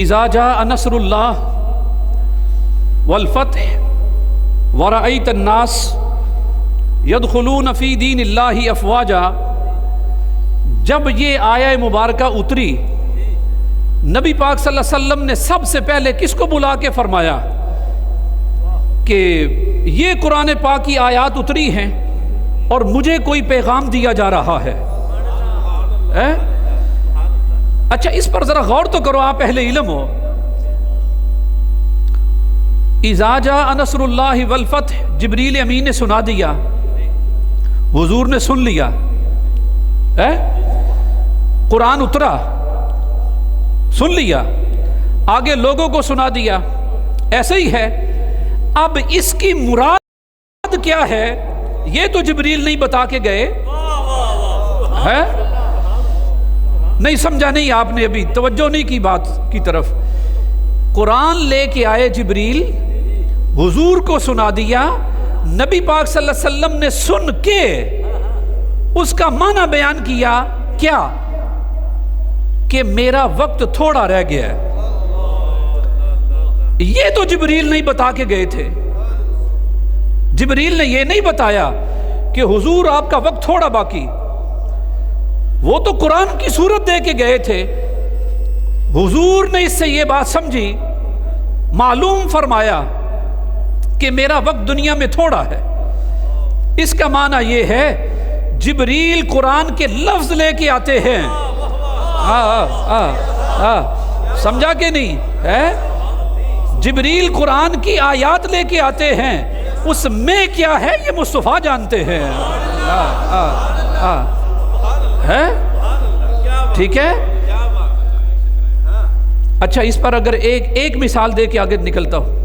اذا جاء نصر اللہ والفتح ورأیت الناس یدخلون فی دین اللہ افواجا، جب یہ آیہ مبارکہ اتری نبی پاک صلی اللہ علیہ وسلم نے سب سے پہلے کس کو بلا کے فرمایا کہ یہ قرآن پاک کی آیات اتری ہیں اور مجھے کوئی پیغام دیا جا رہا ہے۔ اچھا اس پر ذرا غور تو کرو، آپ اہل علم ہو۔ اذا جاء نصر اللہ والفتح، جبریل امین نے سنا دیا، حضور نے سن لیا، قرآن اترا، سن لیا، آگے لوگوں کو سنا دیا، ایسے ہی ہے۔ اب اس کی مراد کیا ہے یہ تو جبریل نہیں بتا کے گئے، ہے نہیں سمجھا نہیں آپ نے، ابھی توجہ نہیں کی بات کی طرف۔ قرآن لے کے آئے جبریل، حضور کو سنا دیا، نبی پاک صلی اللہ علیہ وسلم نے سن کے اس کا معنی بیان کیا، کیا کہ میرا وقت تھوڑا رہ گیا ہے۔ یہ تو جبریل نہیں بتا کے گئے تھے، جبریل نے یہ نہیں بتایا کہ حضور آپ کا وقت تھوڑا باقی، وہ تو قرآن کی صورت دے کے گئے تھے۔ حضور نے اس سے یہ بات سمجھی، معلوم فرمایا کہ میرا وقت دنیا میں تھوڑا ہے۔ اس کا معنی یہ ہے جبریل قرآن کے لفظ لے کے آتے ہیں، سمجھا کہ نہیں ہے؟ جبریل قرآن کی آیات لے کے آتے ہیں، اس میں کیا ہے یہ مصطفیٰ جانتے ہیں، ہے ٹھیک ہے۔ اچھا اس پر اگر ایک مثال دے کے آگے نکلتا ہوں،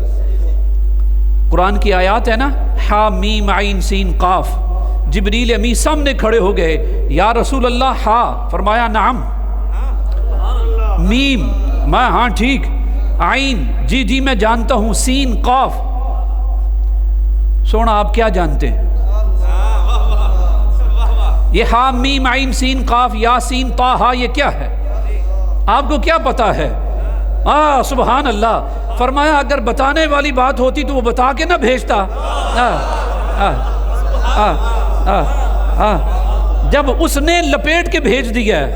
قرآن کی آیات ہے نا، حا میم عین سین قاف، جبریل امی سامنے کھڑے ہو گئے، یا رسول اللہ ہا، فرمایا نعم، میم میں ہاں ٹھیک، عین جی جی میں جانتا ہوں، سین قاف سونا آپ کیا جانتے ہیں؟ یہ ہا میم عین سین قاف یا سین طا یہ کیا ہے؟ آپ کو کیا پتا ہے؟ سبحان اللہ، فرمایا اگر بتانے والی بات ہوتی تو وہ بتا کے نہ بھیجتا۔ جب اس نے لپیٹ کے بھیج دیا ہے،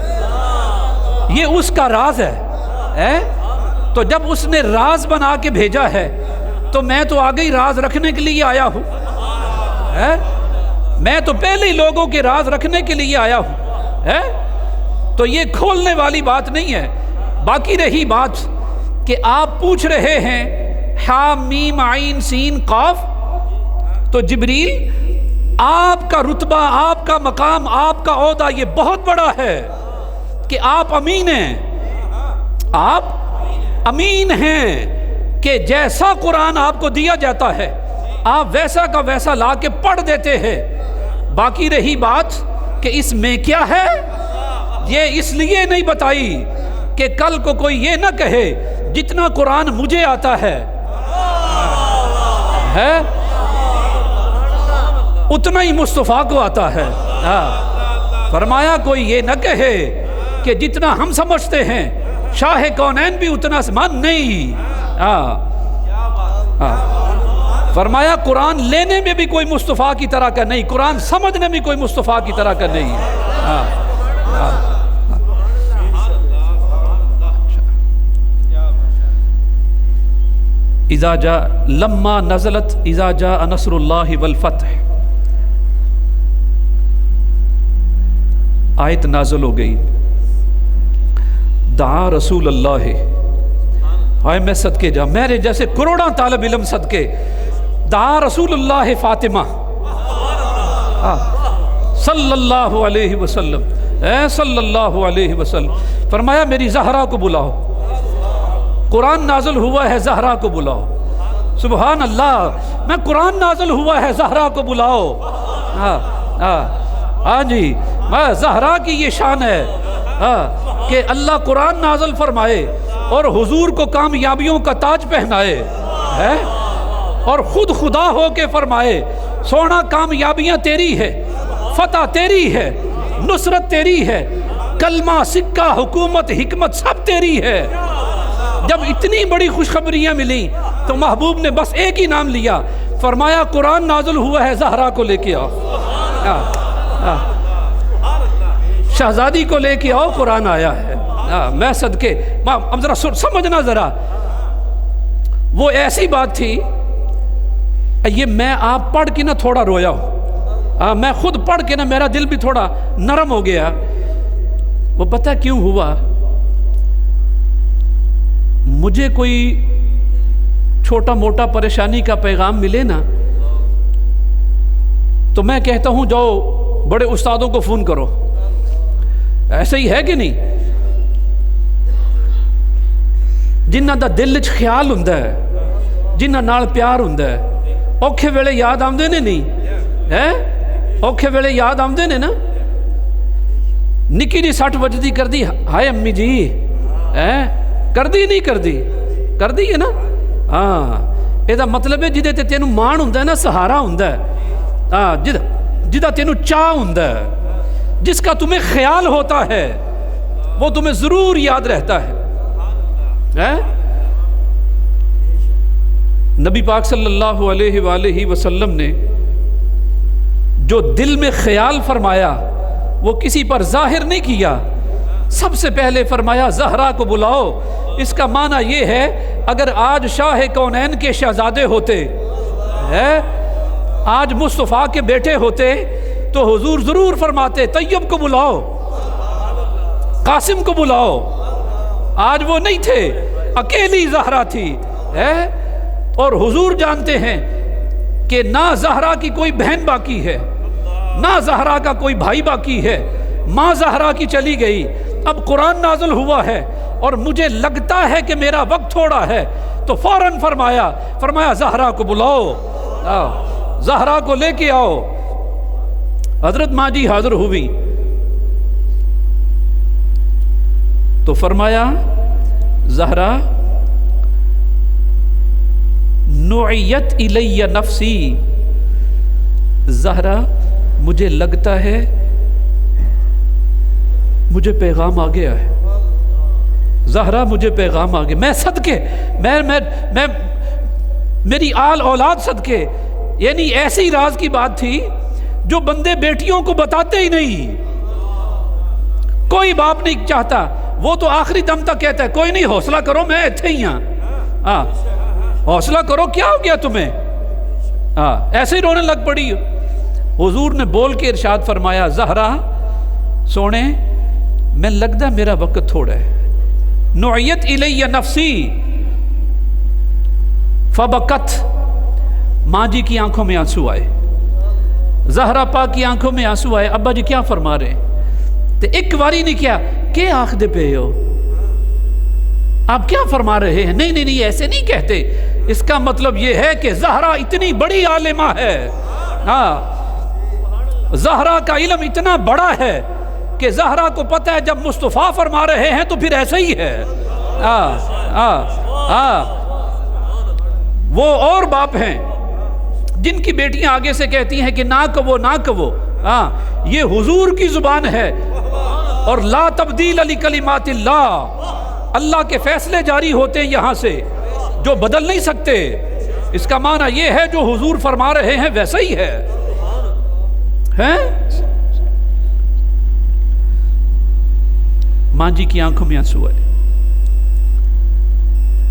یہ اس کا راز ہے، تو جب اس نے راز بنا کے بھیجا ہے تو میں تو آگے ہی راز رکھنے کے لیے آیا ہوں، میں تو پہلے ہی لوگوں کے راز رکھنے کے لیے آیا ہوں، تو یہ کھولنے والی بات نہیں ہے۔ باقی رہی بات کہ آپ پوچھ رہے ہیں حا میم عین سین قاف، تو جبریل آپ کا رتبہ، آپ کا مقام، آپ کا عہدہ یہ بہت بڑا ہے کہ آپ امین ہیں، آپ امین ہیں کہ جیسا قرآن آپ کو دیا جاتا ہے آپ ویسا کا ویسا لا کے پڑھ دیتے ہیں۔ باقی رہی بات کہ اس میں کیا ہے، یہ اس لیے نہیں بتائی کہ کل کو کوئی یہ نہ کہے جتنا قرآن مجھے آتا ہے اتنا ہی مصطفیٰ کو آتا ہے۔ فرمایا کوئی یہ نہ کہے کہ جتنا ہم سمجھتے ہیں شاہ کونین بھی اتنا سمان نہیں۔ فرمایا قرآن لینے میں بھی کوئی مصطفیٰ کی طرح کا نہیں، قرآن سمجھنے میں کوئی مصطفیٰ کی طرح کا نہیں۔ اذا جاء لما نزلت اذا جاء نصر اللہ والفتح، آیت نازل ہو گئی، دعا رسول اللہ، ہائے میں صدقے جا، میرے جیسے کروڑاں طالب علم صدقے، دعا رسول اللہ فاطمہ صلی اللہ علیہ وسلم، صلی اللہ علیہ وسلم، فرمایا میری زہرا کو بلاؤ، قرآن نازل ہوا ہے زہرا کو بلاؤ۔ سبحان اللہ، میں قرآن نازل ہوا ہے زہرا کو بلاؤ۔ ہاں جی، میں زہرا کی یہ شان ہے کہ اللہ قرآن نازل فرمائے اور حضور کو کامیابیوں کا تاج پہنائے، اور خود خدا ہو کے فرمائے سونا کامیابیاں تیری ہے، فتح تیری ہے، نصرت تیری ہے، کلمہ، سکہ، حکومت، حکمت سب تیری ہے۔ جب اتنی بڑی خوشخبریاں ملی تو محبوب نے بس ایک ہی نام لیا، فرمایا قرآن نازل ہوا ہے، زہرا کو لے کے آؤ، شہزادی کو لے کے آؤ، قرآن آیا ہے۔ میں صدقے، اب ذرا سمجھنا ذرا، وہ ایسی بات تھی، یہ میں آپ پڑھ کے نہ تھوڑا رویا ہوں، میں خود پڑھ کے نہ میرا دل بھی تھوڑا نرم ہو گیا۔ وہ پتہ کیوں ہوا؟ مجھے کوئی چھوٹا موٹا پریشانی کا پیغام ملے نا تو میں کہتا ہوں جاؤ بڑے استادوں کو فون کرو، ایسا ہی ہے کہ نہیں؟ جنہ دا دل وچ خیال ہوندا ہے، جنہ نال پیار ہوندا ہے، اوکھے ویلے یاد آندے نے نہیں ہے؟ اوکھے ویلے یاد آندے نے نا؟ نکی جی سٹ وجدی کر دی، ہائے امی جی، کر دی نہیں کر دی؟ کر دی ہے نا؟ ہاں، یہ مطلب ہے جدے تے تینوں مان ہوندا ہے نا، سہارا ہوندا ہے، جدہ تینوں چاہ ہوندا ہے، جس کا تمہیں خیال ہوتا ہے، وہ تمہیں ضرور یاد رہتا ہے۔ نبی پاک صلی اللہ علیہ وآلہ وسلم نے جو دل میں خیال فرمایا وہ کسی پر ظاہر نہیں کیا، سب سے پہلے فرمایا زہرا کو بلاؤ۔ اس کا معنی یہ ہے اگر آج شاہ کونین کے شہزادے ہوتے، آج مصطفیٰ کے بیٹے ہوتے تو حضور ضرور فرماتے طیب کو بلاؤ، قاسم کو بلاؤ۔ آج وہ نہیں تھے، اکیلی زہرا تھی، اور حضور جانتے ہیں کہ نہ زہرا کی کوئی بہن باقی ہے، نہ زہرا کا کوئی بھائی باقی ہے، ماں زہرا کی چلی گئی، اب قرآن نازل ہوا ہے اور مجھے لگتا ہے کہ میرا وقت تھوڑا ہے، تو فوراً فرمایا زہرا کو بلاؤ، زہرا کو لے کے آؤ۔ حضرت ماں جی حاضر ہوئی تو فرمایا زہرا نعیت الی نفسی، زہرا مجھے لگتا ہے مجھے پیغام آ گیا ہے، زہرا مجھے پیغام آ گیا، میں صدقے، میں میری آل اولاد صدقے، یعنی ایسی راز کی بات تھی جو بندے بیٹیوں کو بتاتے ہی نہیں، کوئی باپ نہیں چاہتا، وہ تو آخری دم تک کہتا ہے کوئی نہیں حوصلہ کرو میں ایتھے ہی ہاں، حوصلہ کرو کیا ہو گیا تمہیں، ایسے ہی رونے لگ پڑی۔ حضور نے بول کے ارشاد فرمایا زہرا سونے میں لگتا میرا وقت تھوڑا ہے، نعیت الی نفسی فبکت، ماں جی کی آنکھوں میں آنسو آئے، زہرا پاک کی آنکھوں میں آنسو آئے، ابا جی کیا فرما رہے ہیں؟ تو ایک باری نہیں کیا کہ آنکھ دے پہ ہو، آپ کیا فرما رہے ہیں؟ نہیں ایسے نہیں کہتے، اس کا مطلب یہ ہے کہ زہرا اتنی بڑی عالمہ ہے، زہرا کا علم اتنا بڑا ہے کہ زہرا کو پتہ ہے جب مصطفیٰ فرما رہے ہیں تو پھر ایسا ہی ہے۔ وہ اور باپ ہیں جن کی بیٹیاں آگے سے کہتی ہیں کہ نہ کہو، یہ حضور کی زبان ہے، اور لا تبدیل لکلمات اللہ، اللہ کے فیصلے جاری ہوتے ہیں یہاں سے جو بدل نہیں سکتے۔ اس کا معنی یہ ہے جو حضور فرما رہے ہیں ویسا ہی ہے۔ ماں جی کی آنکھوں میں آنسو آئے،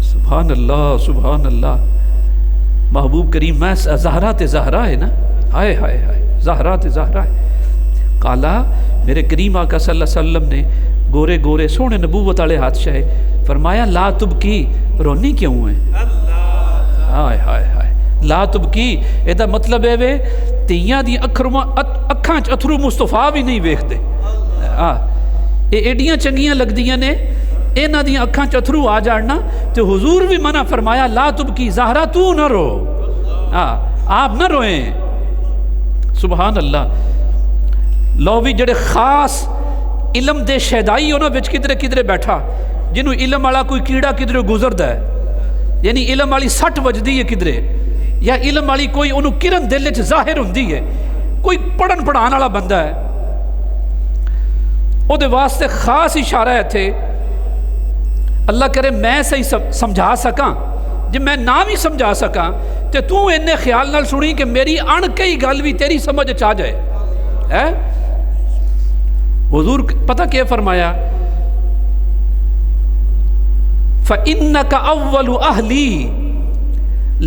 سبحان اللہ سبحان اللہ۔ محبوب کریم میں زہرا تے زہرا ہے نا، ہائے ہائے ہائے، زہرا تے زہرا ہے۔ کالا میرے کریم آقا صلی اللہ علیہ وسلم نے گورے گورے سونے نبوت والے ہاتھ شاہے فرمایا لا تبکی، رونی کیوں ہے؟ ہائے ہائے ہائے، لا تبکی ایدہ مطلب ہے وے تیاں دی اکھاں چ اتھرو مصطفیٰ بھی نہیں ویکھ دے، ایڈیاں چنگیاں لگ دیاں نے، اینا دی اکھاں چ اتھرو آ جاڑنا، تو حضور بھی منع فرمایا لا تبکی، زہرا تو نہ رو، آپ نہ روئیں۔ سبحان اللہ۔ لوی جڑے خاص علم دے شہدائی ہونا وچ کدھرے بیٹھا، جنہوں علم والا کوئی کیڑا کدھرے گزردا ہے، یعنی علم والی سٹ وجدی ہے کدھرے، یا علم والی کوئی انہوں کرن دل وچ ظاہر ہوندی ہے، کوئی پڑھن پڑھان والا بندہ ہے، او دے واسطے خاص اشارہ ہے تھے اللہ کرے میں صحیح سمجھا سکاں، جب میں نہ بھی سمجھا سکاں تو تو انہیں خیال نال سنی کہ میری اڑ کئی گل بھی تیری سمجھ چاہ جائے۔ حضور پتہ کیا فرمایا؟ فَإِنَّكَ أَوَّلُ أَهْلِي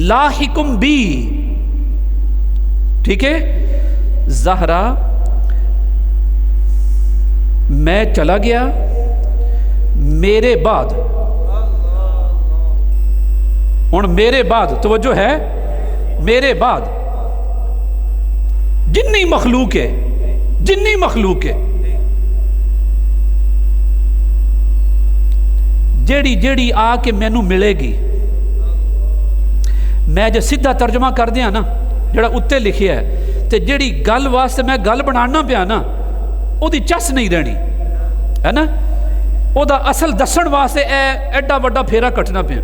لَاحِقٌ بِي، ٹھیک ہے زہرا میں چلا گیا، میرے بعد، اور میرے بعد توجہ ہے، میرے بعد جنی مخلوق ہے، جنی مخلوق ہے، جیڑی جیڑی آ کے مینوں ملے گی، میں جو سیدھا ترجمہ کر دیا نا جڑا اتنے لکھیا ہے، تے جیڑی گل واسطے میں گل بنانا پیا نا او دی چس نہیں رہنی ہے نا، او دا اصل دسن واسطے ایڈا وڈا پھیرا کٹنا پیا۔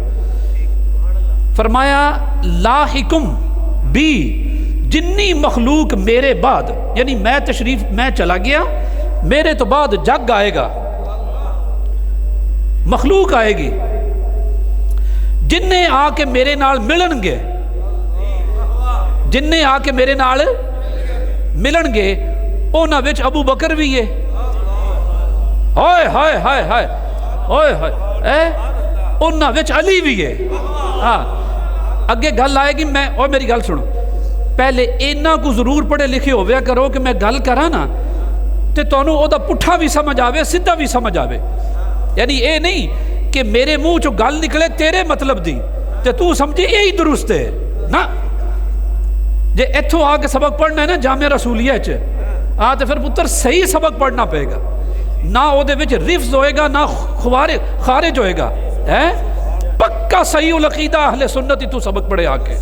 فرمایا لاحکم بی، جنی مخلوق میرے بعد، یعنی میں تشریف میں چلا گیا، میرے تو بعد جگ آئے گا، مخلوق آئے گی، جنہیں آ کے میرے نال ملن گے، جنہیں آ کے میرے نال ملن گے، اونا وچ ابو بکر بھی ہے، ہائے ہائے ہائے ہائے ہائے ہائے، اونا وچ علی بھی ہے۔ ہاں اگے گل آئے گی، میں اور میری گل سنو، پہلے اینا کو ضرور پڑھے لکھے ہویا کرو کہ میں گل کرا نا تے تانوں او دا پٹھا بھی سمجھ آوے، سیدھا بھی سمجھ آوے، یعنی اے نہیں کہ میرے منہ چو گل نکلے تیرے مطلب دی تے تو سمجھے یہی درست ہے نا۔ جے ایتھوں آ کے سبق پڑھنا ہے نا جامعہ رسولیہ تے پھر پتر صحیح سبق پڑھنا پڑے گا، نہ او دے وچ رفظ ہوئے گا نہ خارج ہوئے گا، پکا صحیح العقیدہ اہل سنت تو سبق پڑھے آ کے۔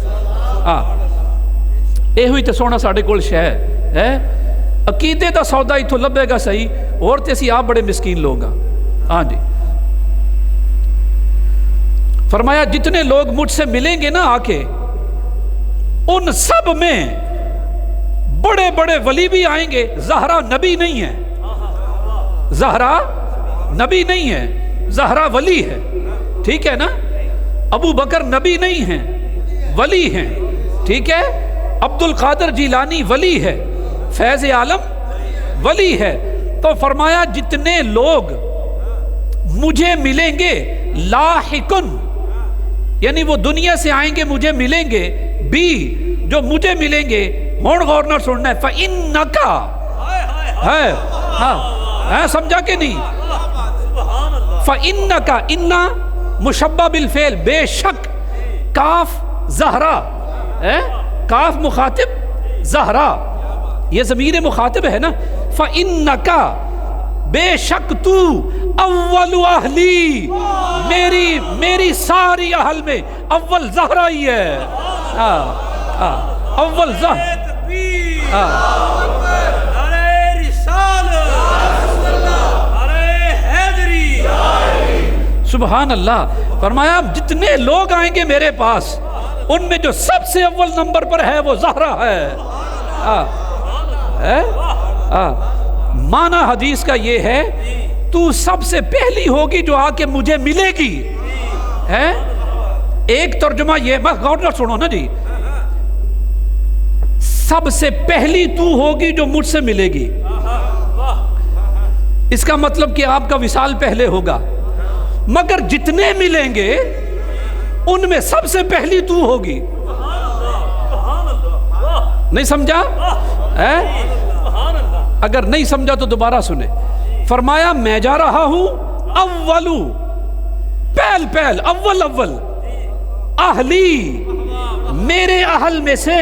اے ہوئی تے سونا ساڑھے کول شے ہے، عقیدے دا سودا ایتھوں لبے گا صحیح، اور تے اسی آپ بڑے مسکین لوگ ہاں۔ ہاں جی، فرمایا جتنے لوگ مجھ سے ملیں گے نا آ کے، ان سب میں بڑے بڑے ولی بھی آئیں گے، زہرا نبی نہیں ہے، زہرا نبی نہیں ہے، زہرا ولی ہے، ٹھیک ہے نا، ابو بکر نبی نہیں ہیں، ولی ہیں، ٹھیک ہے، عبد القادر جیلانی ولی ہے، فیض عالم ولی ہے۔ تو فرمایا جتنے لوگ مجھے ملیں گے، لاحقن یعنی وہ دنیا سے آئیں گے مجھے ملیں گے، بی جو مجھے ملیں گے، ہون غور نہ سننا ہے، فَإِنَّكَ ہے، ہاں سمجھا کہ نہیں، فَإِنَّكَ اِنَّا مشبہ بالفعل، بے شک، کاف زہرا، کاف مخاطب زہرا، یہ ضمیر مخاطب ہے نا، فَإِنَّكَ بے شک تو اول اہلی، میری ساری اہل میں اول زہرا ہی ہے، اول زہرا، سبحان اللہ۔ فرمایا جتنے لوگ آئیں گے میرے پاس، ان میں جو سب سے اول نمبر پر ہے وہ زہرا ہے۔ معنی حدیث کا یہ ہے تو سب سے پہلی ہوگی جو آ کے مجھے ملے گی، ہے ایک ترجمہ یہ، بس غور نہ سنو نا جی، سب سے پہلی تو ہوگی جو مجھ سے ملے گی، اس کا مطلب کہ آپ کا وصال پہلے ہوگا، مگر جتنے ملیں گے ان میں سب سے پہلی تو ہوگی۔ نہیں سمجھا؟ اگر نہیں سمجھا تو دوبارہ سنیں۔ فرمایا میں جا رہا ہوں، اولو پہل اول اہلی میرے اہل میں سے،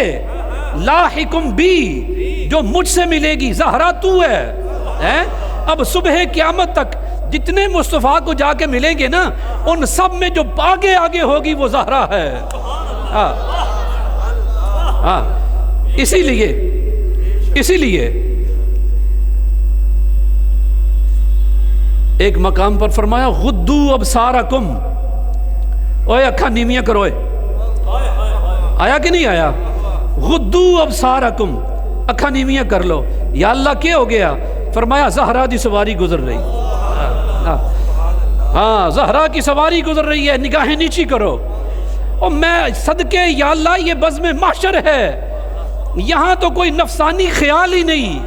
لاحکم بی جو مجھ سے ملے گی، زہرا تو ہے۔ اب صبح قیامت تک جتنے مصطفیٰ کو جا کے ملیں گے نا، ان سب میں جو آگے آگے ہوگی وہ زہرا ہے۔ اسی لیے ایک مقام پر فرمایا غدو ابصارکم، اوے اکھا نیویاں کرو، آیا کہ نہیں آیا؟ غدو ابصارکم، اکھا نیویاں کر لو۔ یا اللہ کیا ہو گیا؟ فرمایا زہرا دی سواری گزر رہی، ہاں زہرا کی سواری گزر رہی ہے، نگاہیں نیچی کرو. اور میں صدقے یا اللہ یہ بزم محشر ہے، یہاں تو کوئی نفسانی خیال ہی نہیں،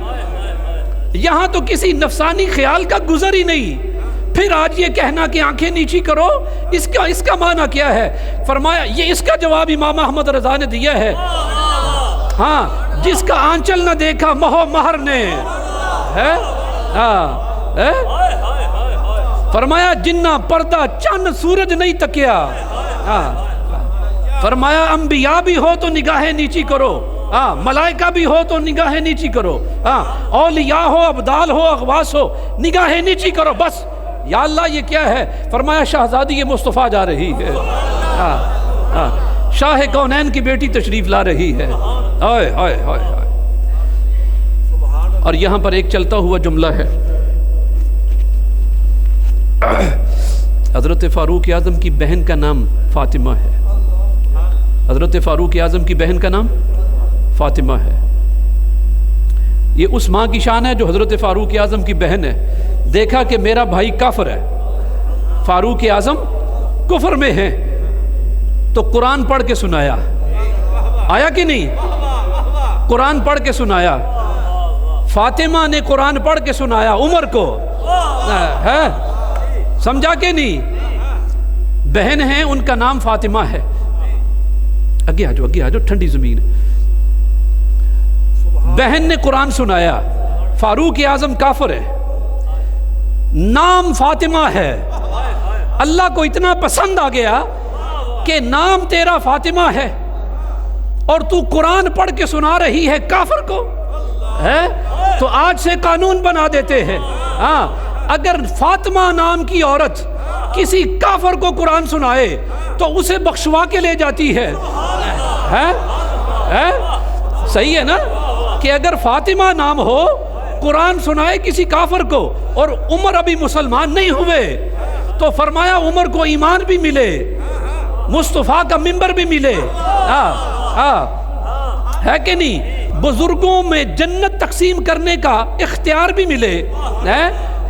یہاں تو کسی نفسانی خیال کا گزر ہی نہیں. پھر آج یہ کہنا کہ آنکھیں نیچی کرو، اس کا معنی کیا ہے؟ فرمایا یہ اس کا جواب امام احمد رضا نے دیا ہے. ہاں جس کا آنچل نہ دیکھا مہو مہر نے ہے. فرمایا جنہ پردہ چند سورج نہیں تکیا. فرمایا انبیاء بھی ہو تو نگاہیں نیچی کرو، ملائکہ بھی ہو تو نگاہیں نیچی کرو، اولیاء ہو، ابدال ہو، اغواس ہو، نگاہیں نیچی کرو. بس یا اللہ یہ کیا ہے؟ فرمایا شہزادی مصطفیٰ جا رہی ہے، شاہ کونین کی بیٹی تشریف لا رہی ہے. آئے آئے آئے آئے. اور یہاں پر ایک چلتا ہوا جملہ ہے، حضرت فاروق اعظم کی بہن کا نام فاطمہ ہے. حضرت فاروق اعظم کی بہن کا نام فاطمہ ہے. یہ اس ماں کی شان ہے جو حضرت فاروق اعظم کی بہن ہے. دیکھا کہ میرا بھائی کافر ہے، فاروق اعظم کفر میں ہے، تو قرآن پڑھ کے سنایا. آیا کہ نہیں؟ قرآن پڑھ کے سنایا. فاطمہ نے قرآن پڑھ کے سنایا عمر کو. ہے سمجھا کہ نہیں؟ بہن ہیں، ان کا نام فاطمہ ہے. آگے آجو آگے آجو، ٹھنڈی زمین. بہن نے قرآن سنایا. فاروق اعظم کافر ہے، نام فاطمہ ہے. اللہ کو اتنا پسند آ گیا کہ نام تیرا فاطمہ ہے اور تو قرآن پڑھ کے سنا رہی ہے کافر کو. ہے تو آج سے قانون بنا دیتے ہیں، اگر فاطمہ نام کی عورت کسی کافر کو قرآن سنائے تو اسے بخشوا کے لے جاتی ہے. صحیح ہے نا؟ کہ اگر فاطمہ نام ہو، قرآن سنائے کسی کافر کو، اور عمر ابھی مسلمان نہیں ہوئے، تو فرمایا عمر کو ایمان بھی ملے، مصطفیٰ کا منبر بھی ملے. ہے کہ نہیں؟ بزرگوں میں جنت تقسیم کرنے کا اختیار بھی ملے.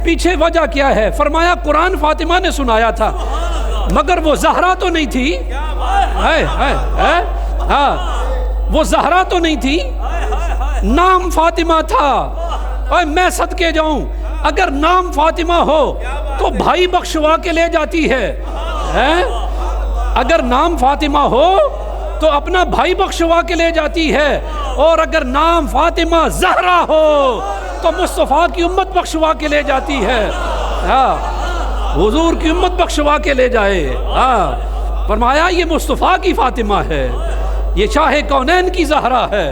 پیچھے وجہ کیا ہے؟ فرمایا قرآن فاطمہ نے سنایا تھا، مگر وہ زہرا تو نہیں تھی. وہ زہرا تو نہیں تھی، نام فاطمہ تھا. اور میں صدقے جاؤں، اگر نام فاطمہ ہو تو بھائی بخشوا کے لے جاتی ہے. اگر نام فاطمہ ہو تو اپنا بھائی بخشوا کے لے جاتی ہے، اور اگر نام فاطمہ زہرا ہو تو مصطفیٰ کی امت بخشوا کے لے جاتی ہے. حضور کی امت بخشوا کے لے جائے. فرمایا یہ مصطفیٰ کی فاطمہ ہے، یہ شاہ کونین کی زہرا ہے.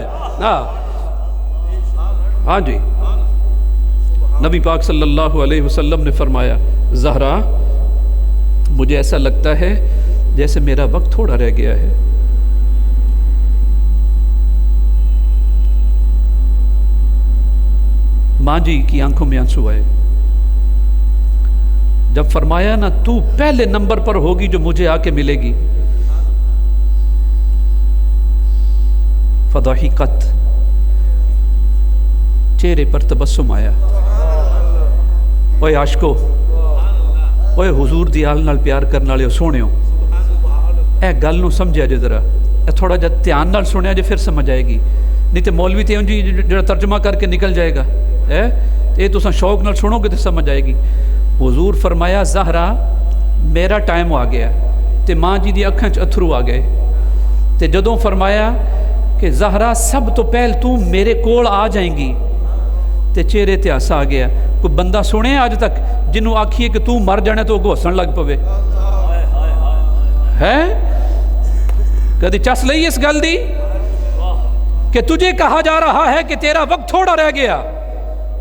ہاں جی، نبی پاک صلی اللہ علیہ وسلم نے فرمایا زہرا مجھے ایسا لگتا ہے جیسے میرا وقت تھوڑا رہ گیا ہے. ماں جی کی آنکھوں میں آنسو آئے جب فرمایا نا تو پہلے نمبر پر ہوگی جو مجھے آ کے ملے گی. فضحکت، چہرے پر تبسم آیا. اوے عاشقو، اوے حضور دی آل نال پیار کرن والے سونےو، اے گل نو سمجھیا جے ذرا، اے تھوڑا جا دھیان نال سنیا جے پھر سمجھ آئے گی. نہیں تے مولوی تے جی جڑا ترجمہ کر کے نکل جائے گا. یہ تساں شوق نال سنو گے تے سمجھ آئے گی. حضور فرمایا زہرا میرا ٹائم آ گیا. تے ماں جی دی اکھاں چ اتھرو آ گئے. تے جدوں فرمایا کہ زہرا سب تو پہل تو میرے کول آ جائیں گی، تے چہرے تے ہس آ گیا. کوئی بندہ سنے آج تک جنوں آکھیے کہ تو مر جانے تو وہ ہسن لگ پوے؟ ہے کدی چس لئی اس گل دی کہ تجھے کہا جا رہا ہے کہ تیرا وقت تھوڑا رہ گیا،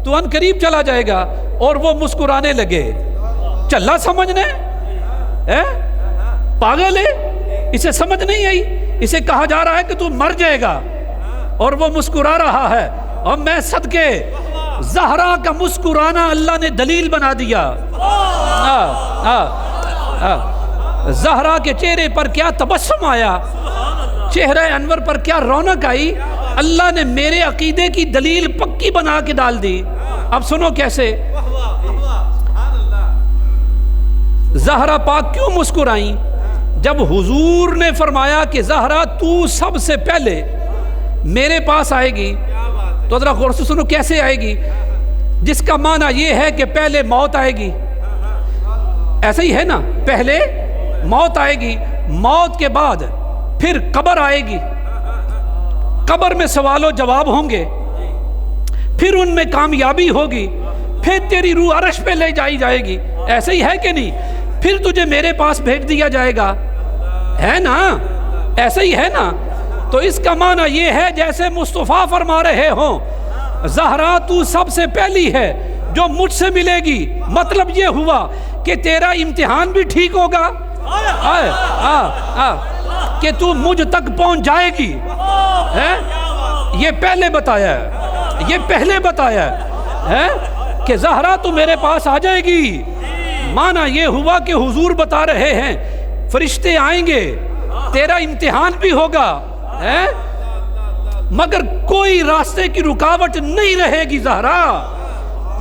تو ان قریب چلا جائے گا، اور وہ مسکرانے لگے. چلا سمجھنے پاگل ہے، اسے سمجھ نہیں آئی. اسے کہا جا رہا ہے کہ تو مر جائے گا، اور وہ مسکرا رہا ہے. اور میں صدقے زہرا کا مسکرانا اللہ نے دلیل بنا دیا. زہرا کے چہرے پر کیا تبسم آیا، چہرہ انور پر کیا رونق آئی. اللہ نے میرے عقیدے کی دلیل پکی بنا کے ڈال دی. اب سنو کیسے. زہرا پاک کیوں مسکرائیں؟ جب حضور نے فرمایا کہ زہرا تو سب سے پہلے میرے پاس آئے گی، تو ذرا غور سے سنو کیسے آئے گی، جس کا معنی یہ ہے کہ پہلے موت آئے گی، ایسا ہی ہے نا، پہلے موت آئے گی، موت کے بعد پھر قبر آئے گی، قبر میں سوال و جواب ہوں گے، پھر ان میں کامیابی ہوگی، پھر تیری روح عرش پہ لے جائی جائے گی، ایسا ہی ہے کہ نہیں؟ پھر تجھے میرے پاس بھیج دیا جائے گا، ہے نا؟ ایسا ہی ہے نا؟ تو اس کا معنی یہ ہے جیسے مصطفیٰ فرما رہے ہوں زہرا تو سب سے پہلی ہے جو مجھ سے ملے گی، مطلب یہ ہوا کہ تیرا امتحان بھی ٹھیک ہوگا، کہ تو مجھ تک پہنچ جائے گی، یہ پہلے بتایا ہے، یہ پہلے بتایا ہے کہ زہرا تو میرے پاس آ جائے گی، معنی یہ ہوا کہ حضور بتا رہے ہیں فرشتے آئیں گے، تیرا امتحان بھی ہوگا، مگر کوئی راستے کی رکاوٹ نہیں رہے گی زہرا،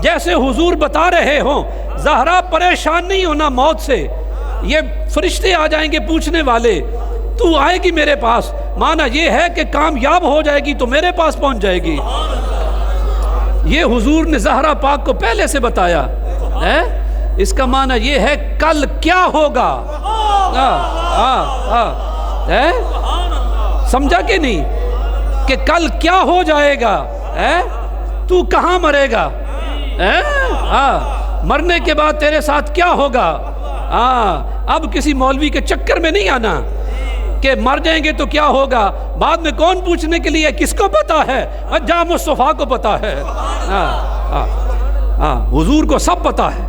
جیسے حضور بتا رہے ہوں زہرا پریشان نہیں ہونا موت سے، یہ فرشتے آ جائیں گے پوچھنے والے، تو آئے گی میرے پاس، معنی یہ ہے کہ کامیاب ہو جائے گی تو میرے پاس پہنچ جائے گی، یہ حضور نے زہرا پاک کو پہلے سے بتایا ہے۔ اس کا معنی یہ ہے کل کیا ہوگا، سمجھا کہ نہیں، کہ کل کیا ہو جائے گا، تو کہاں مرے گا، مرنے کے بعد تیرے ساتھ کیا ہوگا، اب کسی مولوی کے چکر میں نہیں آنا کہ مر جائیں گے تو کیا ہوگا، بعد میں کون پوچھنے کے لیے، کس کو پتا ہے، جہاں مصطفیٰ کو پتا ہے، حضور کو سب پتا ہے،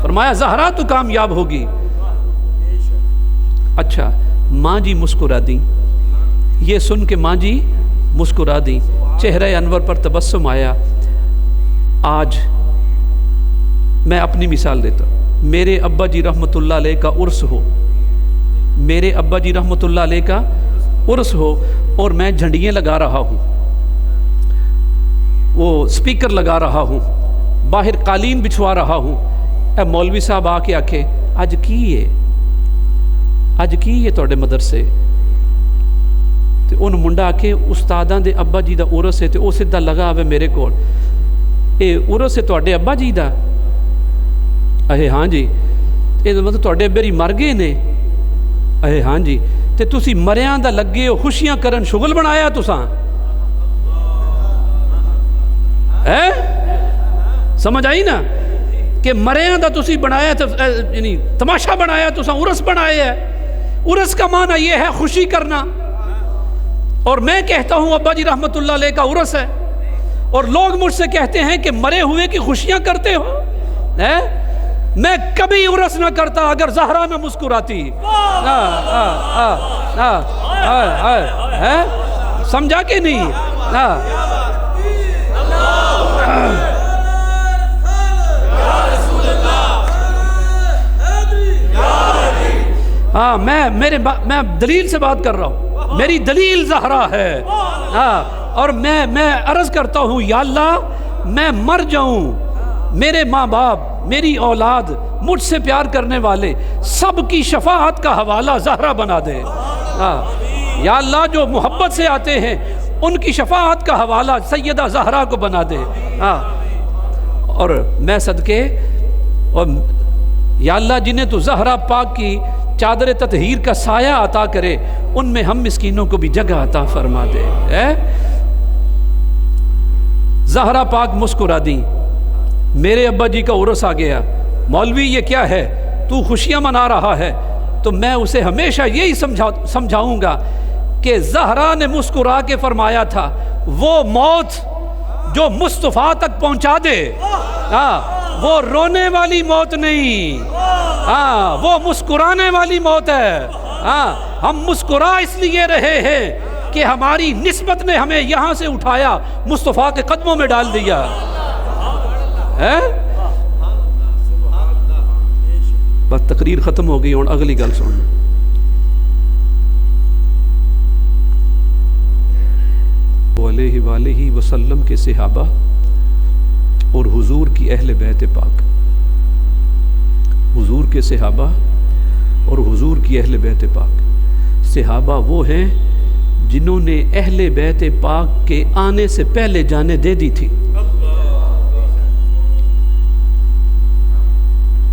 فرمایا زہرا تو کامیاب ہوگی۔ اچھا، ماں جی مسکرا دی، یہ سن کے ماں جی مسکرا دی، چہرہ انور پر تبسم آیا۔ آج میں اپنی مثال دیتا ہوں، میرے ابا جی رحمت اللہ علیہ کا عرس ہو، میرے ابا جی رحمت اللہ علیہ کا عرس ہو اور میں جھنڈیاں لگا رہا ہوں، وہ سپیکر لگا رہا ہوں، باہر قالین بچھوا رہا ہوں، اے مولوی صاحب آ کے آکھے اج کی ہے توڑے مدرسے، تے ان منڈا آکھے استاداں دے ابا جی دا عرس ہے، تے او سدھا لگا آوے میرے کول، اے عرس ہے توڑے ابا جی دا، اے ہاں جی، اے مطلب توڑے ابا جی مر گئے نے، اے ہاں جی، تے تسی مریاں دا لگے ہو خوشیاں کرن شغل بنایا تساں، سمجھ آئی نا، کہ مریاں دا تسی بنایا، یعنی تماشا بنایا تساں، عرس بنایا ہے، عرس کا معنی یہ ہے خوشی کرنا، اور میں کہتا ہوں ابا جی رحمت اللہ علیہ کا عرس ہے، اور لوگ مجھ سے کہتے ہیں کہ مرے ہوئے کی خوشیاں کرتے ہو، میں کبھی عرس نہ کرتا اگر زہرا نہ مسکراتی، سمجھا کہ نہیں، میں دلیل سے بات کر رہا ہوں، میری دلیل زہرا ہے، اور میں عرض کرتا ہوں یا اللہ میں مر جاؤں، میرے ماں باپ، میری اولاد، مجھ سے پیار کرنے والے سب کی شفاعت کا حوالہ زہرا بنا دے، یا اللہ جو محبت سے آتے ہیں ان کی شفاعت کا حوالہ سیدہ زہرا کو بنا دے، اور میں صدقے، اور یا اللہ جنہیں تو زہرا پاک کی چادر تطہیر کا سایہ عطا کرے ان میں ہم مسکینوں کو بھی جگہ عطا فرما دے۔ زہرا پاک مسکرا دی، میرے ابا جی کا عرس آ گیا، مولوی یہ کیا ہے، تو خوشیاں منا رہا ہے، تو میں اسے ہمیشہ یہی سمجھاؤں گا کہ زہرا نے مسکرا کے فرمایا تھا وہ موت جو مصطفیٰ تک پہنچا دے، وہ رونے والی موت نہیں، وہ مسکرانے والی موت ہے، ہم مسکرا اس لیے رہے ہیں کہ ہماری نسبت نے ہمیں یہاں سے اٹھایا مصطفیٰ کے قدموں میں ڈال دیا، بس تقریر ختم ہو گئی، اور اگلی گل سن، علیہ وآلہ وسلم کے صحابہ اور حضور کی اہل بیت پاک، حضور کے صحابہ اور حضور کی اہل بیت پاک۔ صحابہ وہ ہیں جنہوں نے اہل بیت پاک کے آنے سے پہلے جانیں دے دی تھی۔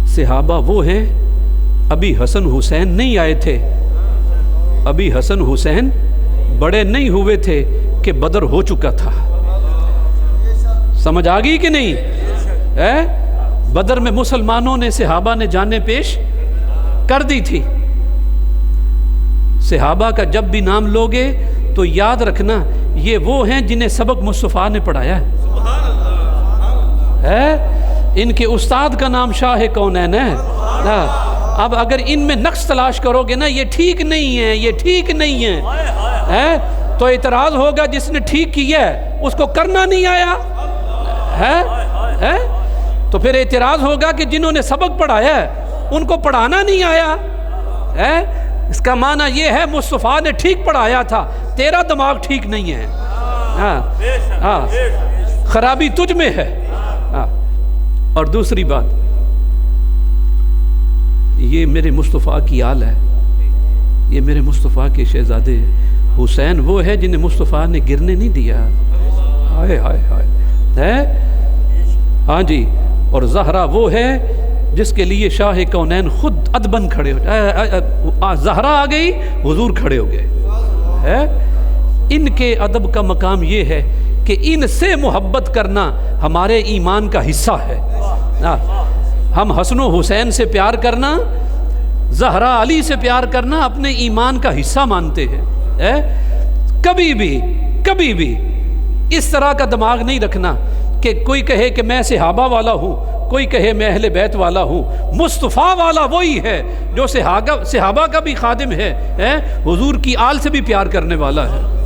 صحابہ وہ ہیں، ابھی حسن حسین نہیں آئے تھے، ابھی حسن حسین بڑے نہیں ہوئے تھے کہ بدر ہو چکا تھا۔ سمجھ آ گئی کہ نہیں؟ بدر میں مسلمانوں نے، صحابہ نے جانیں پیش کر دی تھی۔ صحابہ کا جب بھی نام لوگے تو یاد رکھنا یہ وہ ہیں جنہیں سبق مصطفیٰ نے پڑھایا ہے۔ ان کے استاد کا نام شاہ کونین ہے۔ اب اگر ان میں نقص تلاش کرو گے نا، یہ ٹھیک نہیں ہے، یہ ٹھیک نہیں ہے، تو اعتراض ہوگا جس نے ٹھیک کیا ہے اس کو کرنا نہیں آیا ہے، تو پھر اعتراض ہوگا کہ جنہوں نے سبق پڑھایا ہے ان کو پڑھانا نہیں آیا ہے۔ اس کا معنی یہ ہے مصطفیٰ نے ٹھیک پڑھایا تھا، تیرا دماغ ٹھیک نہیں ہے، خرابی تجھ میں ہے۔ اور دوسری بات، یہ میرے مصطفیٰ کی آل ہے، یہ میرے مصطفیٰ کے شہزادے ہیں۔ حسین وہ ہے جنہیں مصطفیٰ نے گرنے نہیں دیا، ہائے ہائے ہائے، ہاں جی۔ اور زہرا وہ ہے جس کے لیے شاہ کونین خود ادبن کھڑے ہو، زہرا آ گئی حضور کھڑے ہو گئے۔ ان کے ادب کا مقام یہ ہے کہ ان سے محبت کرنا ہمارے ایمان کا حصہ ہے۔ ہم حسن و حسین سے پیار کرنا، زہرا علی سے پیار کرنا اپنے ایمان کا حصہ مانتے ہیں۔ کبھی بھی اس طرح کا دماغ نہیں رکھنا کہ کوئی کہے کہ میں صحابہ والا ہوں، کوئی کہے میں اہل بیت والا ہوں۔ مصطفیٰ والا وہی ہے جو صحابہ کا بھی خادم ہے، حضور کی آل سے بھی پیار کرنے والا ہے۔